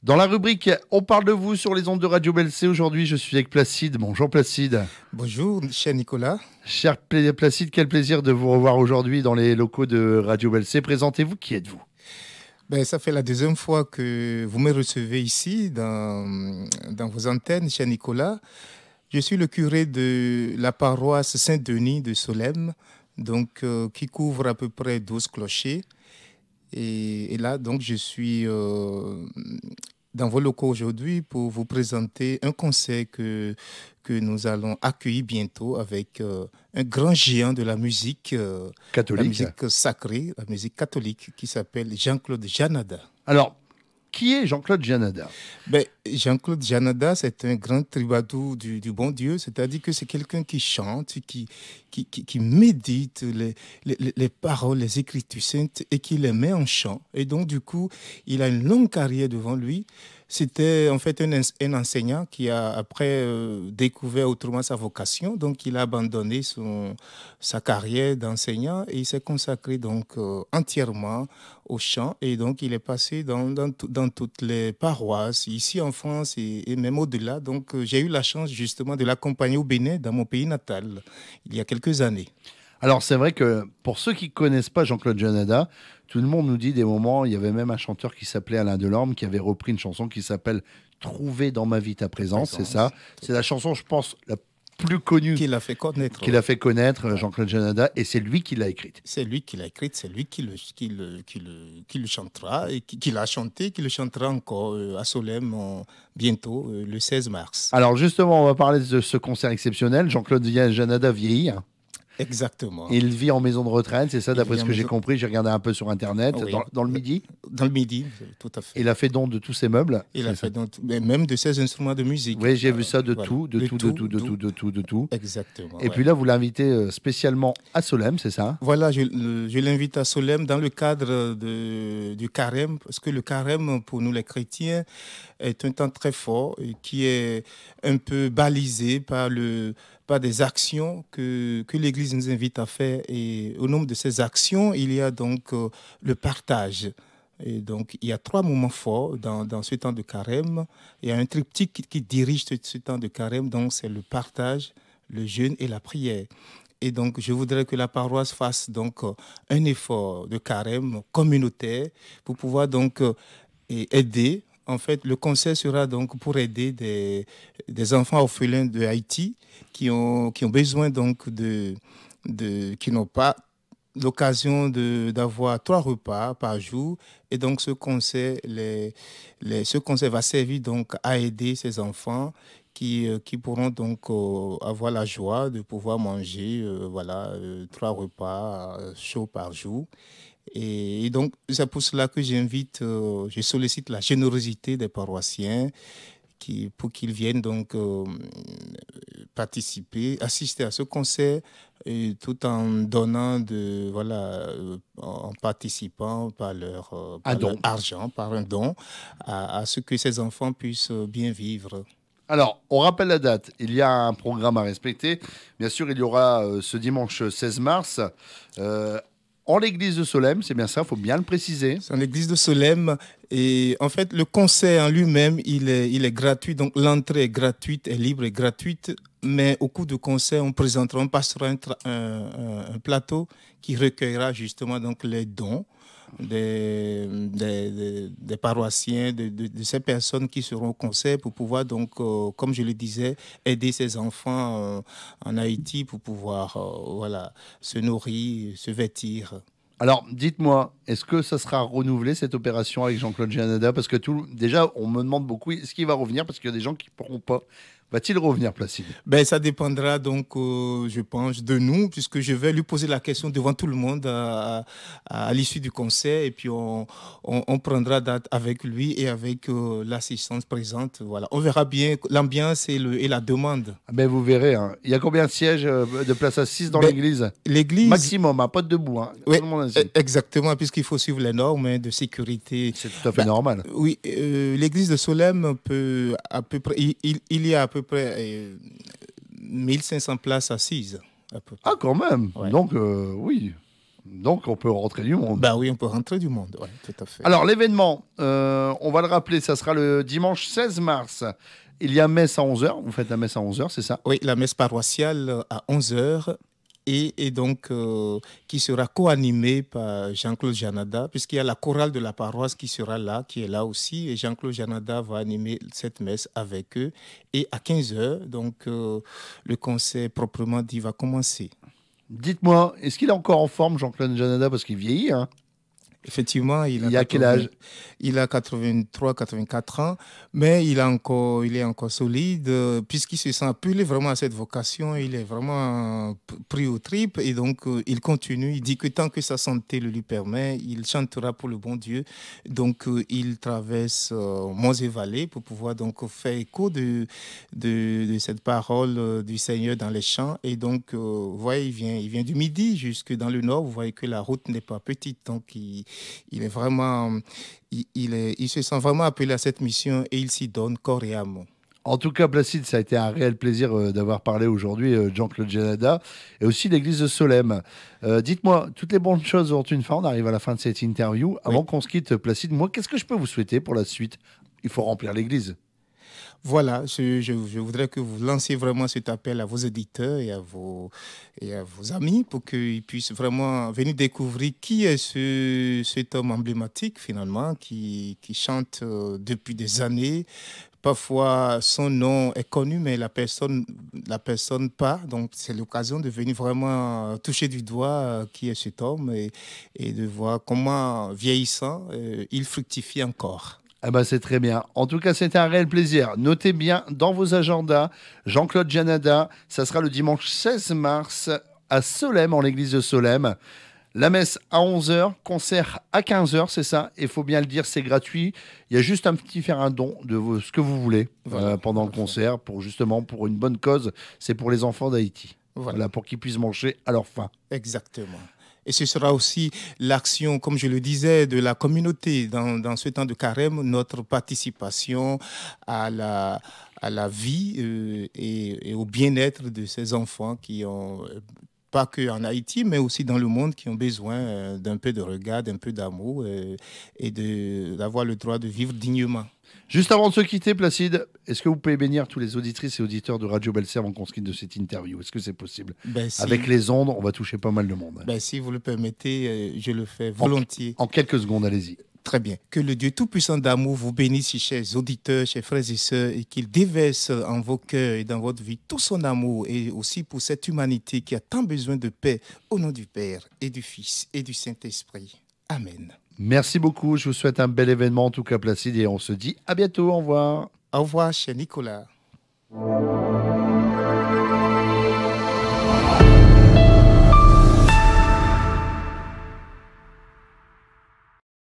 Dans la rubrique On parle de vous sur les ondes de Radio BLC, aujourd'hui je suis avec Placide. Bonjour Placide. Bonjour, cher Nicolas. Cher Placide, quel plaisir de vous revoir aujourd'hui dans les locaux de Radio BLC. Présentez-vous, qui êtes-vous? Ça fait la deuxième fois que vous me recevez ici dans vos antennes, cher Nicolas. Je suis le curé de la paroisse Saint-Denis de Solesmes, qui couvre à peu près 12 clochers. Et là, donc, je suis dans vos locaux aujourd'hui pour vous présenter un concert que nous allons accueillir bientôt avec un grand géant de la musique Catholique. La musique sacrée, la musique catholique, qui s'appelle Jean-Claude Janada. Alors, qui est Jean-Claude Janada? Jean-Claude Janada, c'est un grand troubadour du bon Dieu, c'est-à-dire que c'est quelqu'un qui chante, qui médite les paroles, les écritures saintes et qui les met en chant. Et donc, du coup, il a une longue carrière devant lui. C'était en fait un enseignant qui a après découvert autrement sa vocation. Donc, il a abandonné sa carrière d'enseignant et il s'est consacré donc entièrement au chant. Et donc, il est passé dans toutes les paroisses, ici en France et même au-delà. Donc, j'ai eu la chance justement de l'accompagner au Bénin, dans mon pays natal, il y a quelques années. Alors, c'est vrai que pour ceux qui ne connaissent pas Jean-Claude Janada, tout le monde nous dit des moments, il y avait même un chanteur qui s'appelait Alain Delorme qui avait repris une chanson qui s'appelle « Trouver dans ma vie ta présence », c'est ça. C'est la chanson, je pense, la plus connue qu'il a fait connaître. Jean-Claude Janada, et c'est lui qui l'a écrite. C'est lui qui l'a écrite, c'est lui qui le chantera, et qui l'a chanté, qui le chantera encore à Solesmes bientôt, le 16 mars. Alors justement, on va parler de ce concert exceptionnel. Jean-Claude Janada vieillit. Exactement. Il vit en maison de retraite, c'est ça, d'après ce que j'ai compris. J'ai regardé un peu sur Internet, oui. dans le Midi. Dans le Midi, tout à fait. Il a fait don de tous ses meubles. Il a fait don, même de ses instruments de musique. Oui, j'ai vu ça de voilà. tout. Exactement. Et puis là, vous l'invitez spécialement à Solesmes, c'est ça? Voilà, je l'invite à Solesmes dans le cadre du carême, parce que le carême, pour nous les chrétiens, est un temps très fort et qui est un peu balisé par des actions que l'Église nous invite à faire. Et au nombre de ces actions, il y a donc le partage. Et donc, il y a 3 moments forts dans ce temps de carême. Il y a un triptyque qui dirige ce temps de carême. Donc, c'est le partage, le jeûne et la prière. Et donc, je voudrais que la paroisse fasse donc un effort de carême communautaire pour pouvoir donc aider. En fait, le concert sera donc pour aider des enfants orphelins de Haïti qui ont besoin donc qui n'ont pas l'occasion d'avoir 3 repas par jour. Et donc, ce concert va servir donc à aider ces enfants qui pourront donc avoir la joie de pouvoir manger 3 repas chauds par jour. Et donc, c'est pour cela que je sollicite la générosité des paroissiens pour qu'ils viennent donc assister à ce concert, tout en donnant en participant par leur argent, par un don, à ce que ces enfants puissent bien vivre. Alors, on rappelle la date. Il y a un programme à respecter. Bien sûr, il y aura ce dimanche 16 mars en l'église de Solesmes, c'est bien ça, il faut bien le préciser. C'est en l'église de Solesmes. Et en fait, le concert en lui-même, il est gratuit. Donc, l'entrée est gratuite, est libre et gratuite. Mais au cours du concert, on passera un plateau qui recueillera justement donc les dons des paroissiens, de ces personnes qui seront au concert pour pouvoir donc, comme je le disais, aider ces enfants en Haïti pour pouvoir se nourrir, se vêtir. Alors, dites-moi, est-ce que ça sera renouvelé, cette opération avec Jean-Claude Janada? Parce que déjà, on me demande beaucoup, est-ce qu'il va revenir? Parce qu'il y a des gens qui ne pourront pas. Va-t-il revenir, Placide? Ça dépendra donc, je pense, de nous, puisque je vais lui poser la question devant tout le monde à l'issue du concert, et puis on prendra date avec lui et avec l'assistance présente. Voilà. On verra bien l'ambiance et la demande. Vous verrez, hein. Il y a combien de sièges de place assises dans l'église? L'église... Maximum, pas de debout. Hein. Oui, exactement, puisqu'il faut suivre les normes de sécurité. C'est tout à fait normal. Oui, l'église de Solesmes peut à peu près... Il y a à peu près 1500 places assises. Ah, quand même. Ouais. Donc, oui. Donc, on peut rentrer du monde. Bah oui, on peut rentrer du monde, ouais, tout à fait. Alors, l'événement, on va le rappeler, ça sera le dimanche 16 mars. Il y a messe à 11h. Vous faites la messe à 11h, c'est ça? Oui, la messe paroissiale à 11 heures et donc qui sera co-animée par Jean-Claude Janada, puisqu'il y a la chorale de la paroisse qui sera là, qui est là aussi, et Jean-Claude Janada va animer cette messe avec eux. Et à 15 heures, donc le concert proprement dit va commencer. Dites-moi, est-ce qu'il est encore en forme, Jean-Claude Janada, parce qu'il vieillit, hein? Effectivement, Il a quel âge? Il a 83, 84 ans, mais il est encore solide, puisqu'il se sent appelé vraiment à cette vocation. Il est vraiment pris aux tripes et donc il continue. Il dit que tant que sa santé le lui permet, il chantera pour le bon Dieu. Donc il traverse monts et vallées pour pouvoir donc faire écho de cette parole du Seigneur dans les chants. Et donc, vous voyez, il vient du Midi jusque dans le Nord. Vous voyez que la route n'est pas petite, donc il est vraiment, il se sent vraiment appelé à cette mission et il s'y donne corps et âme. En tout cas, Placide, ça a été un réel plaisir d'avoir parlé aujourd'hui de Jean-Claude Janada et aussi l'église de Solesmes. Dites-moi, toutes les bonnes choses ont une fin. On arrive à la fin de cette interview. Avant qu'on se quitte, Placide, moi, qu'est-ce que je peux vous souhaiter pour la suite? Il faut remplir l'église. Voilà, je voudrais que vous lanciez vraiment cet appel à vos éditeurs et à vos amis pour qu'ils puissent vraiment venir découvrir qui est cet homme emblématique finalement qui chante depuis des années. Parfois, son nom est connu, mais la personne pas. Donc, c'est l'occasion de venir vraiment toucher du doigt qui est cet homme et de voir comment, vieillissant, il fructifie encore. Eh ben, c'est très bien. En tout cas, c'était un réel plaisir. Notez bien dans vos agendas, Jean-Claude Janada, ça sera le dimanche 16 mars à Solesmes, en l'église de Solesmes. La messe à 11h, concert à 15h, c'est ça. Il faut bien le dire, c'est gratuit. Il y a juste un petit faire un don de ce que vous voulez pendant le concert, pour une bonne cause. C'est pour les enfants d'Haïti. Voilà, pour qu'ils puissent manger à leur faim. Exactement. Et ce sera aussi l'action, comme je le disais, de la communauté dans ce temps de carême, notre participation à la vie et au bien-être de ces enfants qui ont, pas que en Haïti, mais aussi dans le monde, qui ont besoin d'un peu de regard, d'un peu d'amour et d'avoir le droit de vivre dignement. Juste avant de se quitter, Placide, est-ce que vous pouvez bénir tous les auditrices et auditeurs de Radio Belle-Serre avant qu'on se quitte de cette interview? Est-ce que c'est possible? Avec les ondes, on va toucher pas mal de monde. Si vous le permettez, je le fais volontiers. En quelques secondes, allez-y. Très bien. Que le Dieu Tout-Puissant d'amour vous bénisse, chers auditeurs, chers frères et sœurs, et qu'il déverse en vos cœurs et dans votre vie tout son amour, et aussi pour cette humanité qui a tant besoin de paix, au nom du Père et du Fils et du Saint-Esprit. Amen. Merci beaucoup. Je vous souhaite un bel événement, en tout cas, Placide, et on se dit à bientôt. Au revoir. Au revoir, cher Nicolas.